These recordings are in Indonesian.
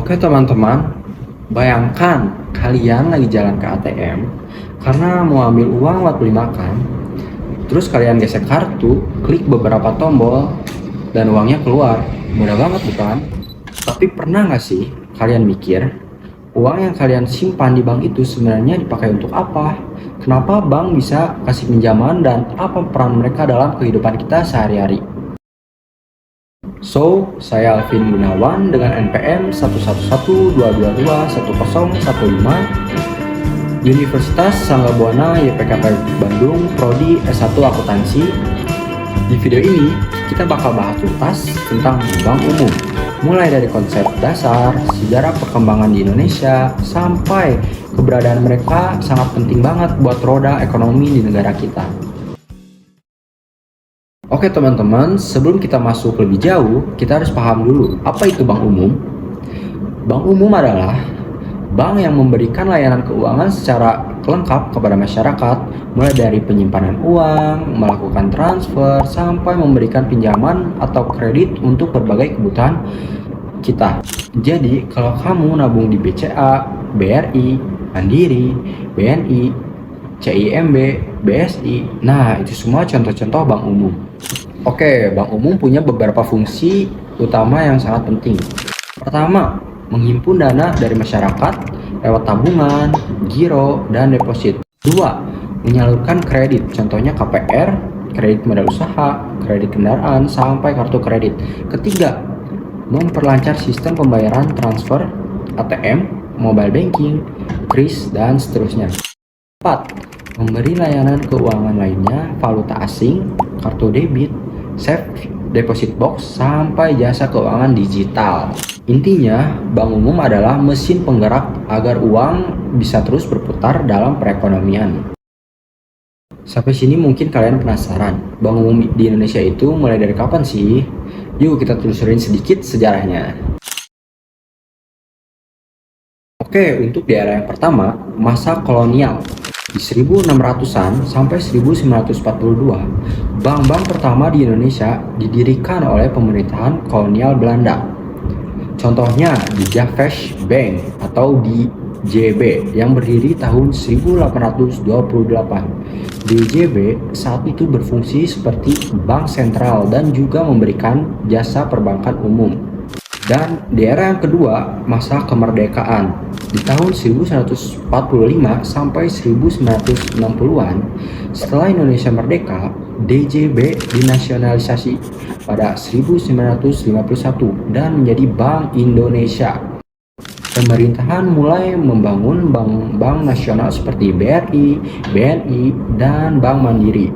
Oke teman-teman, bayangkan kalian lagi jalan ke ATM karena mau ambil uang buat beli makan. Terus kalian gesek kartu, klik beberapa tombol, dan uangnya keluar. Mudah banget bukan? Tapi pernah nggak sih kalian mikir, uang yang kalian simpan di bank itu sebenarnya dipakai untuk apa? Kenapa bank bisa kasih pinjaman dan apa peran mereka dalam kehidupan kita sehari-hari? Saya Alvin Gunawan dengan NPM 11122211015, Universitas Sangga Buana YPKP Bandung, Prodi S1 Akuntansi. Di video ini, kita bakal bahas tuntas tentang bank umum, mulai dari konsep dasar, sejarah perkembangan di Indonesia, sampai keberadaan mereka sangat penting banget buat roda ekonomi di negara kita. Oke teman-teman, sebelum kita masuk lebih jauh, kita harus paham dulu apa itu bank umum. Bank umum adalah bank yang memberikan layanan keuangan secara lengkap kepada masyarakat, mulai dari penyimpanan uang, melakukan transfer, sampai memberikan pinjaman atau kredit untuk berbagai kebutuhan kita. Jadi, kalau kamu nabung di BCA, BRI, Mandiri, BNI, CIMB, BSI, nah itu semua contoh-contoh bank umum. Oke, bank umum punya beberapa fungsi utama yang sangat penting. Pertama, menghimpun dana dari masyarakat lewat tabungan, giro, dan deposit. Dua, menyalurkan kredit, contohnya KPR, kredit modal usaha, kredit kendaraan, sampai kartu kredit. Ketiga, memperlancar sistem pembayaran transfer, ATM, mobile banking, kris, dan seterusnya. 4. Memberi layanan keuangan lainnya, valuta asing, kartu debit, safe deposit box, sampai jasa keuangan digital. Intinya, bank umum adalah mesin penggerak agar uang bisa terus berputar dalam perekonomian. Sampai sini mungkin kalian penasaran, bank umum di Indonesia itu mulai dari kapan sih? Yuk kita telusurin sedikit sejarahnya. Oke, untuk di era yang pertama, masa kolonial. Di 1600-an sampai 1942, bank-bank pertama di Indonesia didirikan oleh pemerintahan kolonial Belanda. Contohnya di Javers Bank atau di DJB yang berdiri tahun 1828. DJB saat itu berfungsi seperti bank sentral dan juga memberikan jasa perbankan umum. Dan di era yang kedua, masa kemerdekaan, di tahun 1945 sampai 1960-an, setelah Indonesia merdeka, DJB dinasionalisasi pada 1951 dan menjadi Bank Indonesia. Pemerintahan mulai membangun bank-bank nasional seperti BRI, BNI, dan Bank Mandiri.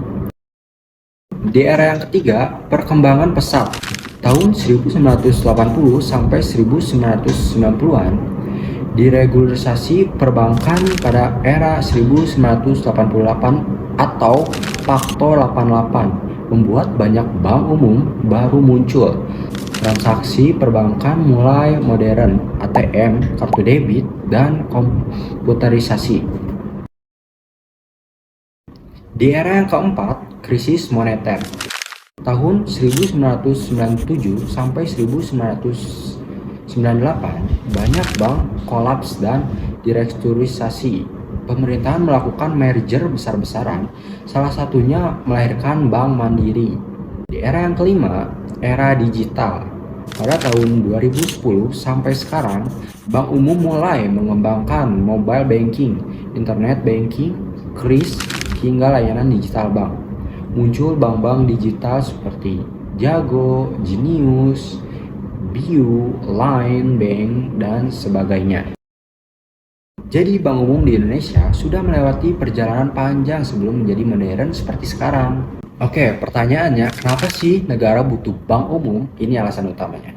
Di era yang ketiga, perkembangan pesat. Tahun 1980 sampai 1990-an, diregularisasi perbankan pada era 1988 atau Pakto 88, membuat banyak bank umum baru muncul. Transaksi perbankan mulai modern, ATM, kartu debit, dan komputerisasi. Di era yang keempat, krisis moneter. Tahun 1997 sampai 1998, banyak bank kolaps dan direstrukturisasi. Pemerintahan melakukan merger besar-besaran, salah satunya melahirkan Bank Mandiri. Di era yang kelima, era digital. Pada tahun 2010 sampai sekarang, bank umum mulai mengembangkan mobile banking, internet banking, kris, hingga layanan digital bank. Muncul bank-bank digital seperti Jago, Genius, BU, Line Bank, dan sebagainya. Jadi bank umum di Indonesia sudah melewati perjalanan panjang sebelum menjadi modern seperti sekarang. Oke, pertanyaannya, kenapa sih negara butuh bank umum? Ini alasan utamanya.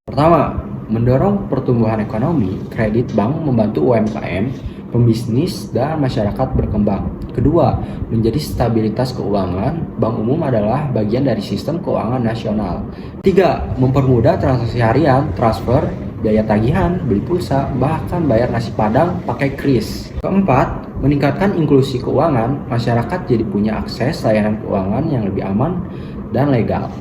Pertama, mendorong pertumbuhan ekonomi, kredit bank membantu UMKM, pembisnis, dan masyarakat berkembang. Kedua, menjadi stabilitas keuangan, bank umum adalah bagian dari sistem keuangan nasional. Tiga, mempermudah transaksi harian, transfer, biaya tagihan, beli pulsa, bahkan bayar nasi padang pakai kris. Keempat, meningkatkan inklusi keuangan, masyarakat jadi punya akses layanan keuangan yang lebih aman dan legal.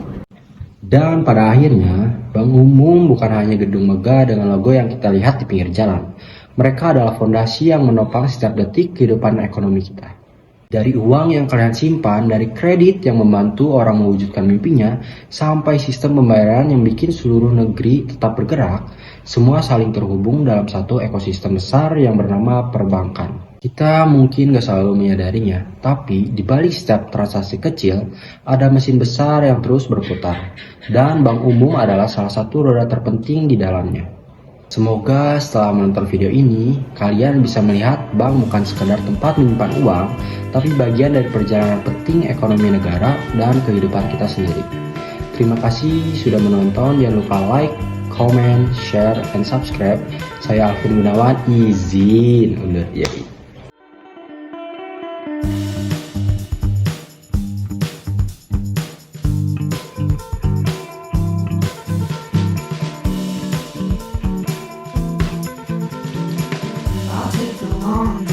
Dan pada akhirnya, bank umum bukan hanya gedung megah dengan logo yang kita lihat di pinggir jalan. Mereka adalah fondasi yang menopang setiap detik kehidupan ekonomi kita. Dari uang yang kalian simpan, dari kredit yang membantu orang mewujudkan mimpinya, sampai sistem pembayaran yang bikin seluruh negeri tetap bergerak, semua saling terhubung dalam satu ekosistem besar yang bernama perbankan. Kita mungkin gak selalu menyadarinya, tapi di balik setiap transaksi kecil, ada mesin besar yang terus berputar, dan bank umum adalah salah satu roda terpenting di dalamnya. Semoga setelah menonton video ini, kalian bisa melihat bank bukan sekedar tempat menyimpan uang, tapi bagian dari perjalanan penting ekonomi negara dan kehidupan kita sendiri. Terima kasih sudah menonton, jangan lupa like, comment, share, and subscribe. Saya Alvin Gunawan, izin undur diri. I'll take the long